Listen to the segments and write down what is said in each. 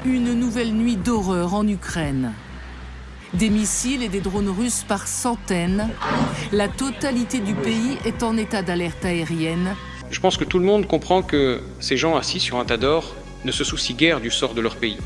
Une nouvelle nuit d'horreur en Ukraine. Des missiles et des drones russes par centaines. La totalité du pays est en état d'alerte aérienne. Je pense que tout le monde comprend que ces gens assis sur un tas d'or ne se soucient guère du sort de leur pays.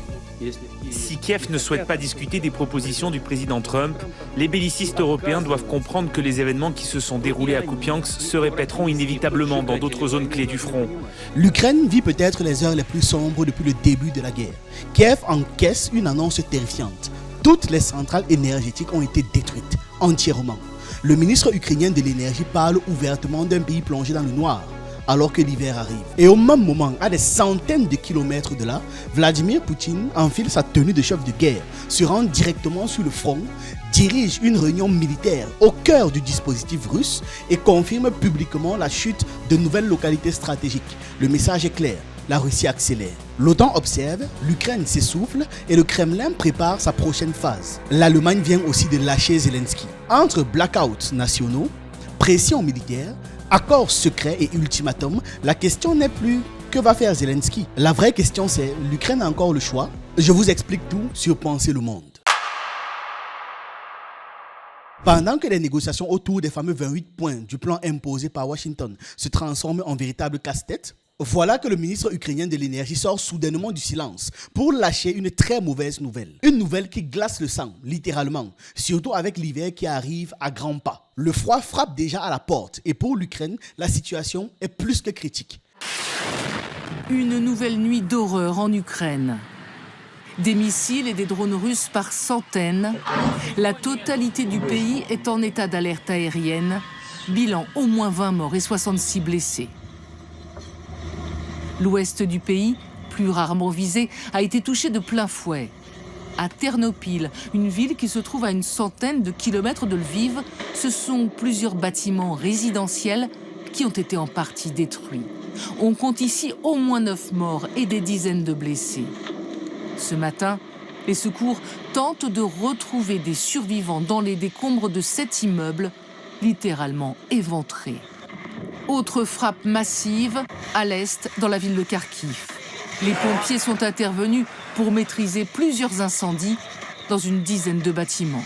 Si Kiev ne souhaite pas discuter des propositions du président Trump, les bellicistes européens doivent comprendre que les événements qui se sont déroulés à Kupiansk se répéteront inévitablement dans d'autres zones clés du front. L'Ukraine vit peut-être les heures les plus sombres depuis le début de la guerre. Kiev encaisse une annonce terrifiante. Toutes les centrales énergétiques ont été détruites, entièrement. Le ministre ukrainien de l'énergie parle ouvertement d'un pays plongé dans le noir, alors que l'hiver arrive. Et au même moment, à des centaines de kilomètres de là, Vladimir Poutine enfile sa tenue de chef de guerre, se rend directement sur le front, dirige une réunion militaire au cœur du dispositif russe et confirme publiquement la chute de nouvelles localités stratégiques. Le message est clair, la Russie accélère. L'OTAN observe, l'Ukraine s'essouffle et le Kremlin prépare sa prochaine phase. L'Allemagne vient aussi de lâcher Zelensky. Entre blackouts nationaux, pression militaire, accords secrets et ultimatum, la question n'est plus que va faire Zelensky. La vraie question c'est, l'Ukraine a encore le choix? Je vous explique tout sur Penser le Monde. Pendant que les négociations autour des fameux 28 points du plan imposé par Washington se transforment en véritable casse-tête, voilà que le ministre ukrainien de l'énergie sort soudainement du silence pour lâcher une très mauvaise nouvelle. Une nouvelle qui glace le sang, littéralement, surtout avec l'hiver qui arrive à grands pas. Le froid frappe déjà à la porte et pour l'Ukraine, la situation est plus que critique. Une nouvelle nuit d'horreur en Ukraine. Des missiles et des drones russes par centaines. La totalité du pays est en état d'alerte aérienne. Bilan au moins 20 morts et 66 blessés. L'ouest du pays, plus rarement visé, a été touché de plein fouet. À Ternopil, une ville qui se trouve à une centaine de kilomètres de Lviv, ce sont plusieurs bâtiments résidentiels qui ont été en partie détruits. On compte ici au moins 9 morts et des dizaines de blessés. Ce matin, les secours tentent de retrouver des survivants dans les décombres de 7 immeubles, littéralement éventrés. Autre frappe massive à l'est, dans la ville de Kharkiv. Les pompiers sont intervenus pour maîtriser plusieurs incendies dans une dizaine de bâtiments.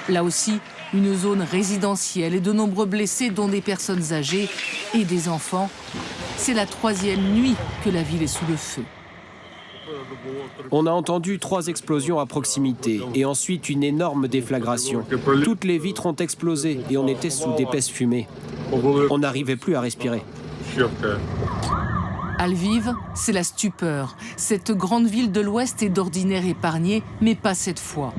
Là aussi, une zone résidentielle et de nombreux blessés, dont des personnes âgées et des enfants. C'est la 3e nuit que la ville est sous le feu. On a entendu 3 explosions à proximité et ensuite une énorme déflagration. Toutes les vitres ont explosé et on était sous d'épaisses fumées. On n'arrivait plus à respirer. À Lviv, c'est la stupeur. Cette grande ville de l'Ouest est d'ordinaire épargnée, mais pas cette fois.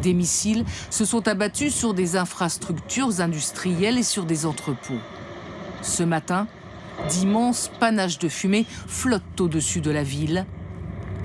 Des missiles se sont abattus sur des infrastructures industrielles et sur des entrepôts. Ce matin, d'immenses panaches de fumée flottent au-dessus de la ville.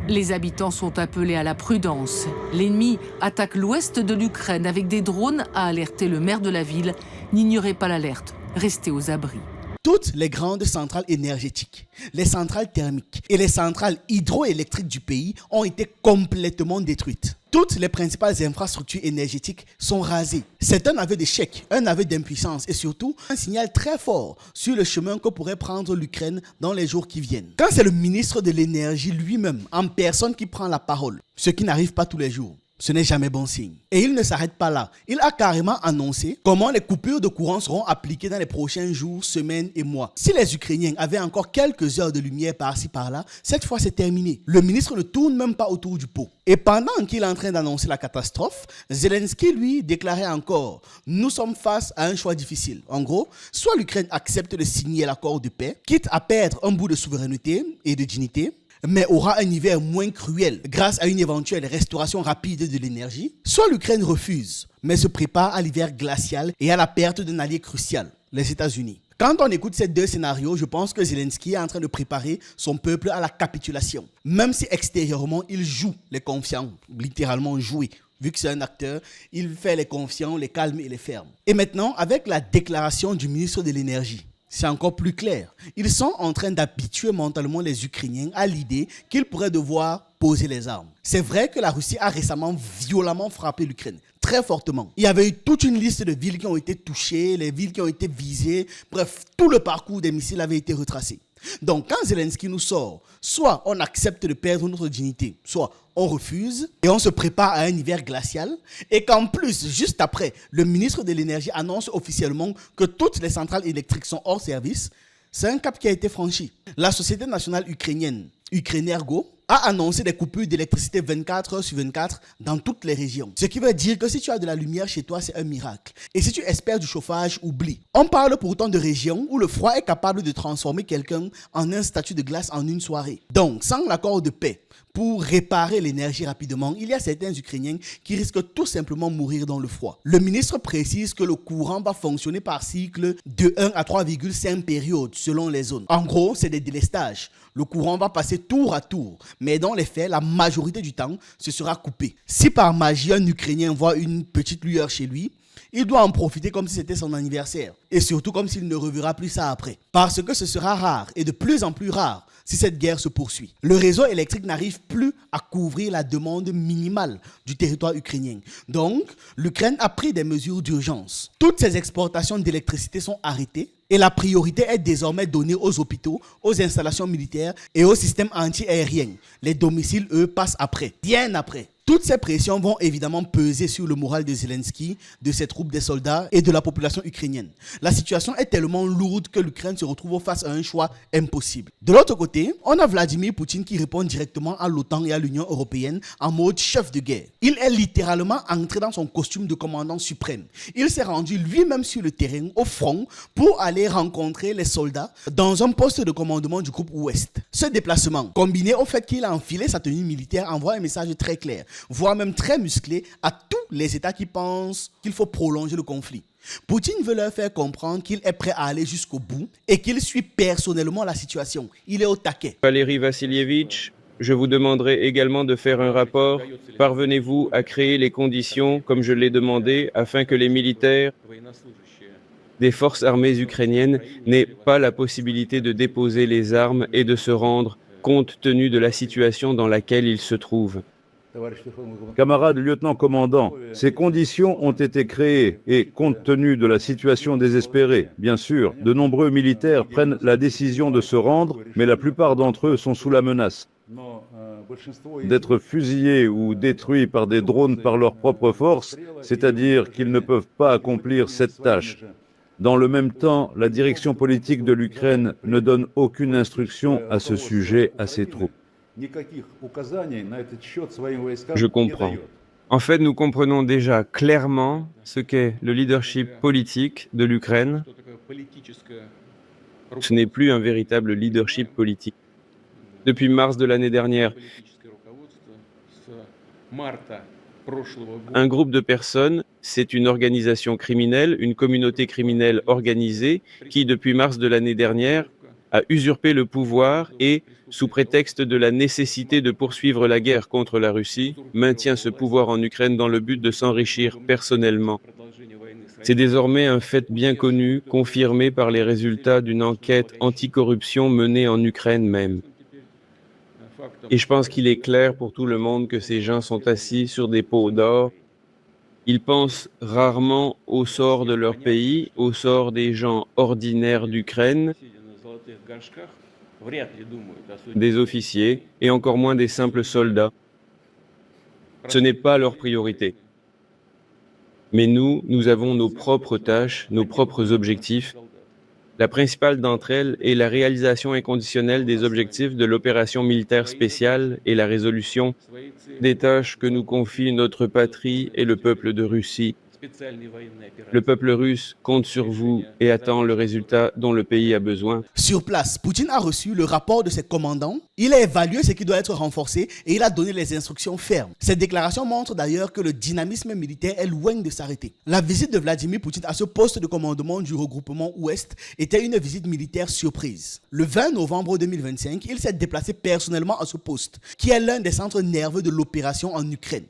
Les habitants sont appelés à la prudence. L'ennemi attaque l'ouest de l'Ukraine avec des drones, a alerté le maire de la ville. N'ignorez pas l'alerte, restez aux abris. Toutes les grandes centrales énergétiques, les centrales thermiques et les centrales hydroélectriques du pays ont été complètement détruites. Toutes les principales infrastructures énergétiques sont rasées. C'est un aveu d'échec, un aveu d'impuissance et surtout un signal très fort sur le chemin que pourrait prendre l'Ukraine dans les jours qui viennent. Quand c'est le ministre de l'énergie lui-même, en personne, qui prend la parole, ce qui n'arrive pas tous les jours, ce n'est jamais bon signe. Et il ne s'arrête pas là. Il a carrément annoncé comment les coupures de courant seront appliquées dans les prochains jours, semaines et mois. Si les Ukrainiens avaient encore quelques heures de lumière par-ci par-là, cette fois c'est terminé. Le ministre ne tourne même pas autour du pot. Et pendant qu'il est en train d'annoncer la catastrophe, Zelensky, lui, déclarait encore « Nous sommes face à un choix difficile ». En gros, soit l'Ukraine accepte de signer l'accord de paix, quitte à perdre un bout de souveraineté et de dignité, mais aura un hiver moins cruel grâce à une éventuelle restauration rapide de l'énergie, soit l'Ukraine refuse, mais se prépare à l'hiver glacial et à la perte d'un allié crucial, les États-Unis. Quand on écoute ces deux scénarios, je pense que Zelensky est en train de préparer son peuple à la capitulation. Même si extérieurement, il joue les confiants, littéralement jouer. Vu que c'est un acteur, il fait les confiants, les calmes et les fermes. Et maintenant, avec la déclaration du ministre de l'énergie, c'est encore plus clair. Ils sont en train d'habituer mentalement les Ukrainiens à l'idée qu'ils pourraient devoir poser les armes. C'est vrai que la Russie a récemment violemment frappé l'Ukraine, très fortement. Il y avait eu toute une liste de villes qui ont été touchées, les villes qui ont été visées. Bref, tout le parcours des missiles avait été retracé. Donc quand Zelensky nous sort, soit on accepte de perdre notre dignité, soit on refuse et on se prépare à un hiver glacial, et qu'en plus, juste après, le ministre de l'énergie annonce officiellement que toutes les centrales électriques sont hors service, c'est un cap qui a été franchi. La société nationale ukrainienne, Ukrenergo, a annoncé des coupures d'électricité 24 heures sur 24 dans toutes les régions. Ce qui veut dire que si tu as de la lumière chez toi, c'est un miracle. Et si tu espères du chauffage, oublie. On parle pourtant de régions où le froid est capable de transformer quelqu'un en un statue de glace en une soirée. Donc, sans l'accord de paix, pour réparer l'énergie rapidement, il y a certains Ukrainiens qui risquent tout simplement de mourir dans le froid. Le ministre précise que le courant va fonctionner par cycle de 1 à 3,5 périodes selon les zones. En gros, c'est des délestages. Le courant va passer tour à tour, mais dans les faits, la majorité du temps, ce sera coupé. Si par magie, un Ukrainien voit une petite lueur chez lui, il doit en profiter comme si c'était son anniversaire. Et surtout comme s'il ne reverra plus ça après. Parce que ce sera rare, et de plus en plus rare, si cette guerre se poursuit. Le réseau électrique n'arrive plus à couvrir la demande minimale du territoire ukrainien. Donc, l'Ukraine a pris des mesures d'urgence. Toutes ses exportations d'électricité sont arrêtées. Et la priorité est désormais donnée aux hôpitaux, aux installations militaires et aux systèmes anti-aériens. Les domiciles, eux, passent après, bien après. Toutes ces pressions vont évidemment peser sur le moral de Zelensky, de ses troupes, des soldats et de la population ukrainienne. La situation est tellement lourde que l'Ukraine se retrouve face à un choix impossible. De l'autre côté, on a Vladimir Poutine qui répond directement à l'OTAN et à l'Union européenne en mode chef de guerre. Il est littéralement entré dans son costume de commandant suprême. Il s'est rendu lui-même sur le terrain, au front, pour aller rencontrer les soldats dans un poste de commandement du groupe Ouest. Ce déplacement, combiné au fait qu'il a enfilé sa tenue militaire, envoie un message très clair, voire même très musclé, à tous les États qui pensent qu'il faut prolonger le conflit. Poutine veut leur faire comprendre qu'il est prêt à aller jusqu'au bout et qu'il suit personnellement la situation. Il est au taquet. Valérie Vassilievitch, je vous demanderai également de faire un rapport. Parvenez-vous à créer les conditions, comme je l'ai demandé, afin que les militaires des forces armées ukrainiennes n'aient pas la possibilité de déposer les armes et de se rendre, compte tenu de la situation dans laquelle ils se trouvent. Camarade lieutenant-commandant, ces conditions ont été créées et, compte tenu de la situation désespérée, bien sûr, de nombreux militaires prennent la décision de se rendre, mais la plupart d'entre eux sont sous la menace d'être fusillés ou détruits par des drones par leurs propres forces, c'est-à-dire qu'ils ne peuvent pas accomplir cette tâche. Dans le même temps, la direction politique de l'Ukraine ne donne aucune instruction à ce sujet à ses troupes. Je comprends. En fait, nous comprenons déjà clairement ce qu'est le leadership politique de l'Ukraine. Ce n'est plus un véritable leadership politique. Depuis mars de l'année dernière, un groupe de personnes, c'est une organisation criminelle, une communauté criminelle organisée qui, depuis mars de l'année dernière, a usurpé le pouvoir et, sous prétexte de la nécessité de poursuivre la guerre contre la Russie, maintient ce pouvoir en Ukraine dans le but de s'enrichir personnellement. C'est désormais un fait bien connu, confirmé par les résultats d'une enquête anticorruption menée en Ukraine même. Et je pense qu'il est clair pour tout le monde que ces gens sont assis sur des pots d'or. Ils pensent rarement au sort de leur pays, au sort des gens ordinaires d'Ukraine, des officiers et encore moins des simples soldats. Ce n'est pas leur priorité. Mais nous avons nos propres tâches, nos propres objectifs. La principale d'entre elles est la réalisation inconditionnelle des objectifs de l'opération militaire spéciale et la résolution des tâches que nous confie notre patrie et le peuple de Russie. Le peuple russe compte sur vous et attend le résultat dont le pays a besoin. Sur place, Poutine a reçu le rapport de ses commandants. Il a évalué ce qui doit être renforcé et il a donné les instructions fermes. Cette déclaration montre d'ailleurs que le dynamisme militaire est loin de s'arrêter. La visite de Vladimir Poutine à ce poste de commandement du regroupement Ouest était une visite militaire surprise. Le 20 novembre 2025, il s'est déplacé personnellement à ce poste, qui est l'un des centres nerveux de l'opération en Ukraine.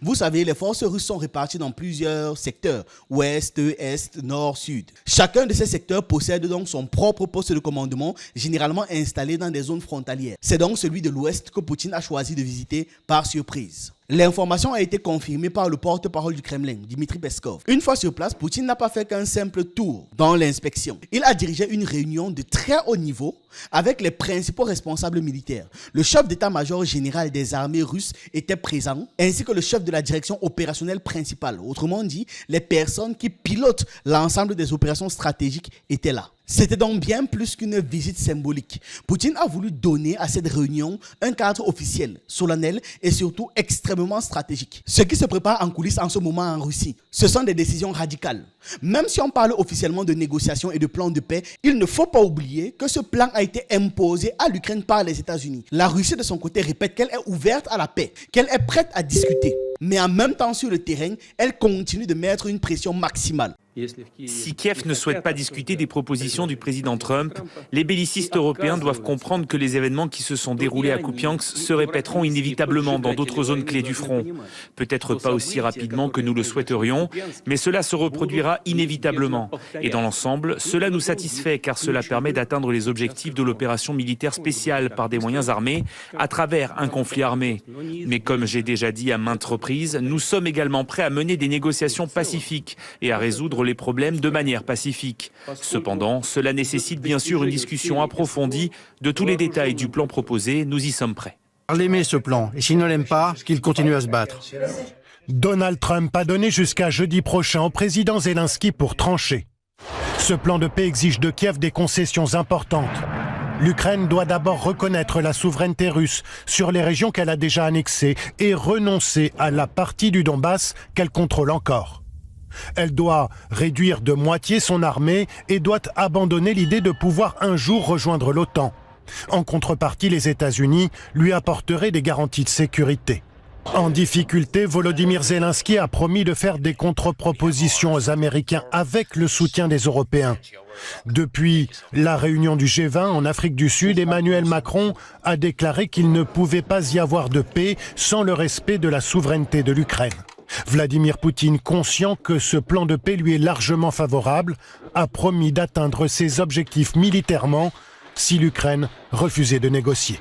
Vous savez, les forces russes sont réparties dans plusieurs secteurs, ouest, est, nord, sud. Chacun de ces secteurs possède donc son propre poste de commandement, généralement installé dans des zones frontalières. C'est donc celui de l'ouest que Poutine a choisi de visiter par surprise. L'information a été confirmée par le porte-parole du Kremlin, Dmitry Peskov. Une fois sur place, Poutine n'a pas fait qu'un simple tour dans l'inspection. Il a dirigé une réunion de très haut niveau avec les principaux responsables militaires. Le chef d'état-major général des armées russes était présent, ainsi que le chef de la direction opérationnelle principale. Autrement dit, les personnes qui pilotent l'ensemble des opérations stratégiques étaient là. C'était donc bien plus qu'une visite symbolique. Poutine a voulu donner à cette réunion un cadre officiel, solennel et surtout extrêmement stratégique. Ce qui se prépare en coulisses en ce moment en Russie, ce sont des décisions radicales. Même si on parle officiellement de négociations et de plans de paix, il ne faut pas oublier que ce plan a été imposé à l'Ukraine par les États-Unis. La Russie de son côté répète qu'elle est ouverte à la paix, qu'elle est prête à discuter. Mais en même temps sur le terrain, elle continue de mettre une pression maximale. Si Kiev ne souhaite pas discuter des propositions du président Trump, les bellicistes européens doivent comprendre que les événements qui se sont déroulés à Kupiansk se répéteront inévitablement dans d'autres zones clés du front. Peut-être pas aussi rapidement que nous le souhaiterions, mais cela se reproduira inévitablement. Et dans l'ensemble, cela nous satisfait car cela permet d'atteindre les objectifs de l'opération militaire spéciale par des moyens armés à travers un conflit armé. Mais comme j'ai déjà dit à maintes reprises, nous sommes également prêts à mener des négociations pacifiques et à résoudre les problèmes de manière pacifique. Cependant, cela nécessite bien sûr une discussion approfondie de tous les détails du plan proposé. Nous y sommes prêts. L'aimer ce plan, et s'il ne l'aime pas, qu'il continue à se battre. Donald Trump a donné jusqu'à jeudi prochain au président Zelensky pour trancher. Ce plan de paix exige de Kiev des concessions importantes. L'Ukraine doit d'abord reconnaître la souveraineté russe sur les régions qu'elle a déjà annexées et renoncer à la partie du Donbass qu'elle contrôle encore. Elle doit réduire de moitié son armée et doit abandonner l'idée de pouvoir un jour rejoindre l'OTAN. En contrepartie, les États-Unis lui apporteraient des garanties de sécurité. En difficulté, Volodymyr Zelensky a promis de faire des contre-propositions aux Américains avec le soutien des Européens. Depuis la réunion du G20 en Afrique du Sud, Emmanuel Macron a déclaré qu'il ne pouvait pas y avoir de paix sans le respect de la souveraineté de l'Ukraine. Vladimir Poutine, conscient que ce plan de paix lui est largement favorable, a promis d'atteindre ses objectifs militairement si l'Ukraine refusait de négocier.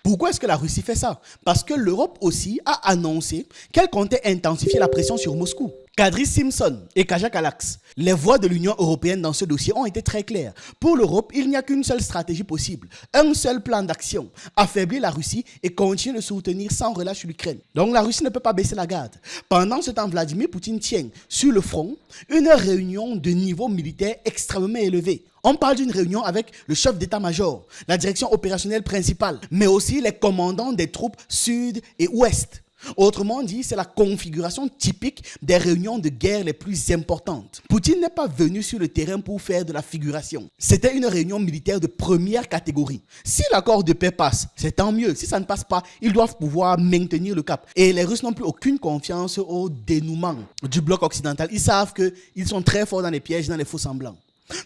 Pourquoi est-ce que la Russie fait ça? Parce que l'Europe aussi a annoncé qu'elle comptait intensifier la pression sur Moscou. Kadri Simpson et Kaja Kallas, les voix de l'Union européenne dans ce dossier ont été très claires. Pour l'Europe, il n'y a qu'une seule stratégie possible, un seul plan d'action, affaiblir la Russie et continuer de soutenir sans relâche l'Ukraine. Donc la Russie ne peut pas baisser la garde. Pendant ce temps, Vladimir Poutine tient sur le front une réunion de niveau militaire extrêmement élevé. On parle d'une réunion avec le chef d'état-major, la direction opérationnelle principale, mais aussi les commandants des troupes sud et ouest. Autrement dit, c'est la configuration typique des réunions de guerre les plus importantes. Poutine n'est pas venu sur le terrain pour faire de la figuration. C'était une réunion militaire de première catégorie. Si l'accord de paix passe, c'est tant mieux. Si ça ne passe pas, ils doivent pouvoir maintenir le cap. Et les Russes n'ont plus aucune confiance au dénouement du bloc occidental. Ils savent qu'ils sont très forts dans les pièges, dans les faux semblants.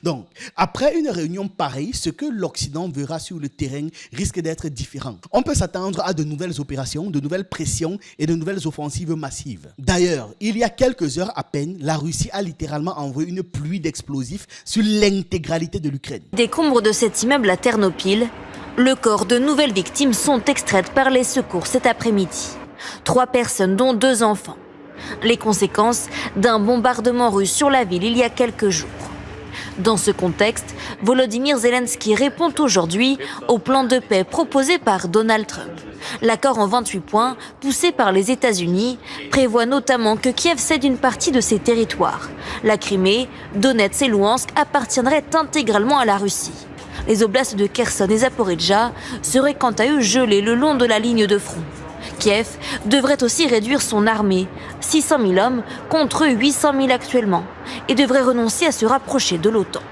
Donc, après une réunion pareille, ce que l'Occident verra sur le terrain risque d'être différent. On peut s'attendre à de nouvelles opérations, de nouvelles pressions et de nouvelles offensives massives. D'ailleurs, il y a quelques heures à peine, la Russie a littéralement envoyé une pluie d'explosifs sur l'intégralité de l'Ukraine. Décombres de cet immeuble à Ternopil, le corps de nouvelles victimes sont extraites par les secours cet après-midi. 3 personnes, dont 2 enfants. Les conséquences d'un bombardement russe sur la ville il y a quelques jours. Dans ce contexte, Volodymyr Zelensky répond aujourd'hui au plan de paix proposé par Donald Trump. L'accord en 28 points, poussé par les États-Unis, prévoit notamment que Kiev cède une partie de ses territoires. La Crimée, Donetsk et Louhansk appartiendraient intégralement à la Russie. Les oblasts de Kherson et Zaporijjia seraient quant à eux gelés le long de la ligne de front. Kiev devrait aussi réduire son armée, 600 000 hommes contre 800 000 actuellement, et devrait renoncer à se rapprocher de l'OTAN.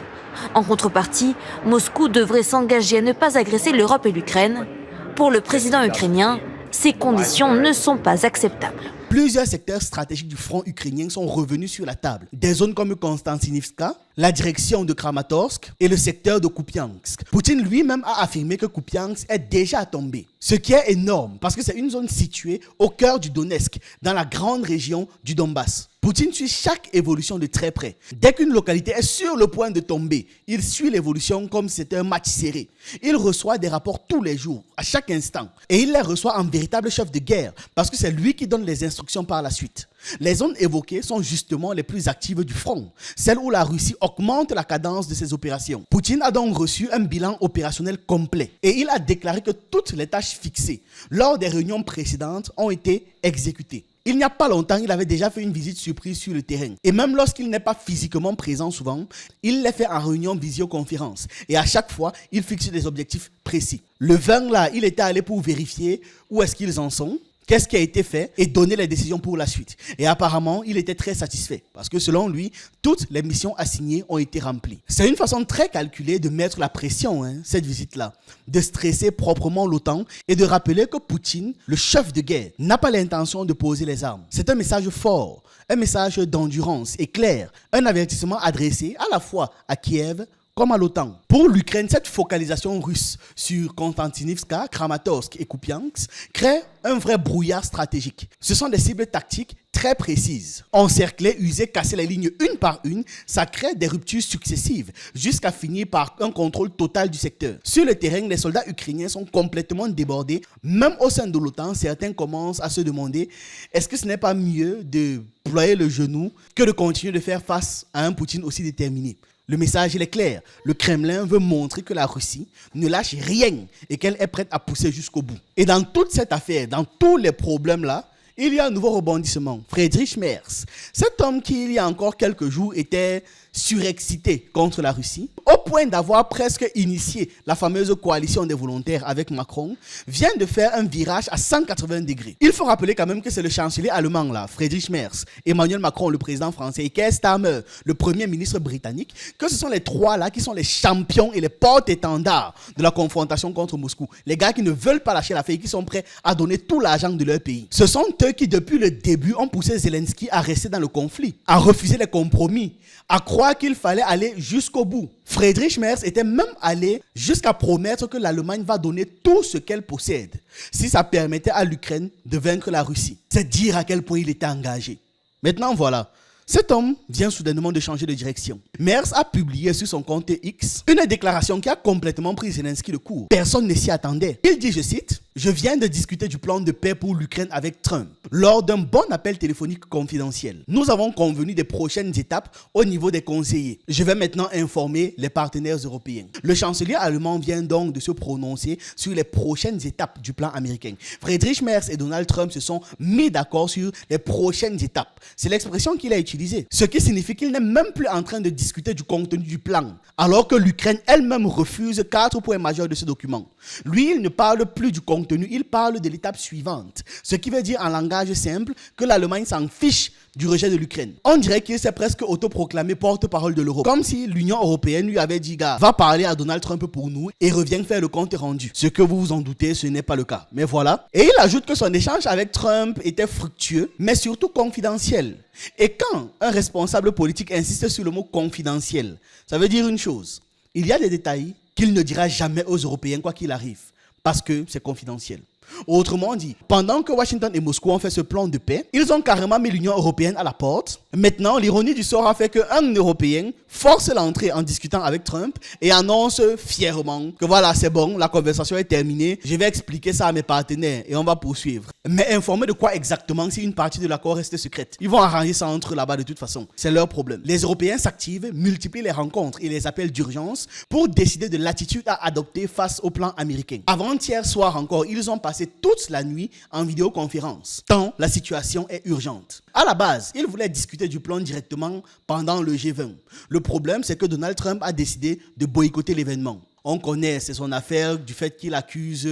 En contrepartie, Moscou devrait s'engager à ne pas agresser l'Europe et l'Ukraine. Pour le président ukrainien, ces conditions ne sont pas acceptables. Plusieurs secteurs stratégiques du front ukrainien sont revenus sur la table. Des zones comme Konstantinivka, la direction de Kramatorsk et le secteur de Kupiansk. Poutine lui-même a affirmé que Kupiansk est déjà tombé. Ce qui est énorme parce que c'est une zone située au cœur du Donetsk, dans la grande région du Donbass. Poutine suit chaque évolution de très près. Dès qu'une localité est sur le point de tomber, il suit l'évolution comme si c'était un match serré. Il reçoit des rapports tous les jours, à chaque instant. Et il les reçoit en véritable chef de guerre, parce que c'est lui qui donne les instructions par la suite. Les zones évoquées sont justement les plus actives du front, celles où la Russie augmente la cadence de ses opérations. Poutine a donc reçu un bilan opérationnel complet et il a déclaré que toutes les tâches fixées lors des réunions précédentes ont été exécutées. Il n'y a pas longtemps, il avait déjà fait une visite surprise sur le terrain. Et même lorsqu'il n'est pas physiquement présent souvent, il les fait en réunion visioconférence. Et à chaque fois, il fixe des objectifs précis. Le 20 là, il était allé pour vérifier où est-ce qu'ils en sont, qu'est-ce qui a été fait et donner les décisions pour la suite. Et apparemment, il était très satisfait parce que selon lui, toutes les missions assignées ont été remplies. C'est une façon très calculée de mettre la pression, cette visite-là, de stresser proprement l'OTAN et de rappeler que Poutine, le chef de guerre, n'a pas l'intention de poser les armes. C'est un message fort, un message d'endurance et clair, un avertissement adressé à la fois à Kiev comme à l'OTAN. Pour l'Ukraine, cette focalisation russe sur Konstantinivka, Kramatorsk et Kupiansk crée un vrai brouillard stratégique. Ce sont des cibles tactiques très précises. Encercler, user, casser les lignes une par une, ça crée des ruptures successives jusqu'à finir par un contrôle total du secteur. Sur le terrain, les soldats ukrainiens sont complètement débordés. Même au sein de l'OTAN, certains commencent à se demander est-ce que ce n'est pas mieux de ployer le genou que de continuer de faire face à un Poutine aussi déterminé. Le message il est clair. Le Kremlin veut montrer que la Russie ne lâche rien et qu'elle est prête à pousser jusqu'au bout. Et dans toute cette affaire, dans tous les problèmes-là, il y a un nouveau rebondissement. Friedrich Merz, cet homme qui il y a encore quelques jours était surexcité contre la Russie, au point d'avoir presque initié la fameuse coalition des volontaires avec Macron, vient de faire un virage à 180 degrés. Il faut rappeler quand même que c'est le chancelier allemand là, Friedrich Merz, Emmanuel Macron, le président français, et Keir Starmer, le premier ministre britannique, que ce sont les trois là qui sont les champions et les porte-étendards de la confrontation contre Moscou. Les gars qui ne veulent pas lâcher l'affaire et qui sont prêts à donner tout l'argent de leur pays. Ce sont eux qui depuis le début ont poussé Zelensky à rester dans le conflit, à refuser les compromis, à croire qu'il fallait aller jusqu'au bout. Friedrich Merz était même allé jusqu'à promettre que l'Allemagne va donner tout ce qu'elle possède si ça permettait à l'Ukraine de vaincre la Russie. C'est dire à quel point il était engagé. Maintenant voilà, cet homme vient soudainement de changer de direction. Merz a publié sur son compte X une déclaration qui a complètement pris Zelensky de court. Personne ne s'y attendait. Il dit, je cite, « Je viens de discuter du plan de paix pour l'Ukraine avec Trump lors d'un bon appel téléphonique confidentiel. Nous avons convenu des prochaines étapes au niveau des conseillers. Je vais maintenant informer les partenaires européens. » Le chancelier allemand vient donc de se prononcer sur les prochaines étapes du plan américain. Friedrich Merz et Donald Trump se sont mis d'accord sur les prochaines étapes. C'est l'expression qu'il a utilisée. Ce qui signifie qu'il n'est même plus en train de discuter du contenu du plan, alors que l'Ukraine elle-même refuse 4 points majeurs de ce document. Lui, il ne parle plus du contenu, il parle de l'étape suivante. Ce qui veut dire en langage simple que l'Allemagne s'en fiche du rejet de l'Ukraine. On dirait qu'il s'est presque autoproclamé porte-parole de l'Europe. Comme si l'Union européenne lui avait dit, gars, va parler à Donald Trump pour nous et reviens faire le compte rendu. Ce que vous vous en doutez, ce n'est pas le cas. Mais voilà. Et il ajoute que son échange avec Trump était fructueux, mais surtout confidentiel. Et quand un responsable politique insiste sur le mot confidentiel, ça veut dire une chose. Il y a des détails qu'il ne dira jamais aux Européens quoi qu'il arrive, parce que c'est confidentiel. Autrement dit, pendant que Washington et Moscou ont fait ce plan de paix, ils ont carrément mis l'Union européenne à la porte. Maintenant, l'ironie du sort a fait qu'un Européen force l'entrée en discutant avec Trump et annonce fièrement que voilà, c'est bon, la conversation est terminée, je vais expliquer ça à mes partenaires et on va poursuivre. Mais informer de quoi exactement si une partie de l'accord reste secrète? Ils vont arranger ça entre eux là-bas de toute façon. C'est leur problème. Les Européens s'activent, multiplient les rencontres et les appels d'urgence pour décider de l'attitude à adopter face au plan américain. Avant-hier soir encore, ils ont passé toute la nuit en vidéoconférence, tant la situation est urgente. À la base, ils voulaient discuter du plan directement pendant le G20. Le problème, c'est que Donald Trump a décidé de boycotter l'événement. On connaît, c'est son affaire du fait qu'il accuse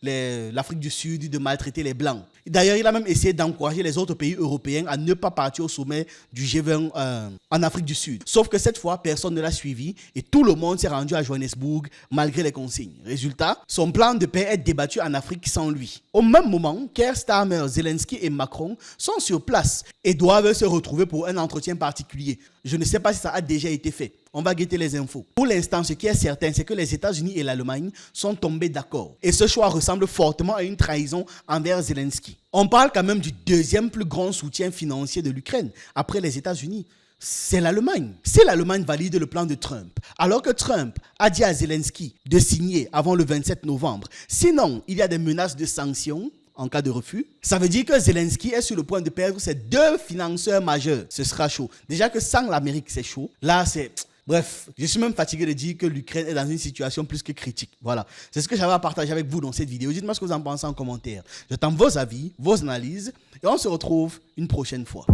l'Afrique du Sud de maltraiter les Blancs. D'ailleurs, il a même essayé d'encourager les autres pays européens à ne pas partir au sommet du G20 en Afrique du Sud. Sauf que cette fois, personne ne l'a suivi et tout le monde s'est rendu à Johannesburg malgré les consignes. Résultat, son plan de paix est débattu en Afrique sans lui. Au même moment, Keir Starmer, Zelensky et Macron sont sur place et doivent se retrouver pour un entretien particulier. Je ne sais pas si ça a déjà été fait. On va guetter les infos. Pour l'instant, ce qui est certain, c'est que les États-Unis et l'Allemagne sont tombés d'accord. Et ce choix ressemble fortement à une trahison envers Zelensky. On parle quand même du deuxième plus grand soutien financier de l'Ukraine, après les États-Unis. C'est l'Allemagne. Si l'Allemagne valide le plan de Trump, alors que Trump a dit à Zelensky de signer avant le 27 novembre, sinon il y a des menaces de sanctions en cas de refus, ça veut dire que Zelensky est sur le point de perdre ses deux financeurs majeurs. Ce sera chaud. Déjà que sans l'Amérique, c'est chaud. Là, c'est... Bref, je suis même fatigué de dire que l'Ukraine est dans une situation plus que critique. Voilà, c'est ce que j'avais à partager avec vous dans cette vidéo. Dites-moi ce que vous en pensez en commentaire. J'attends vos avis, vos analyses et on se retrouve une prochaine fois.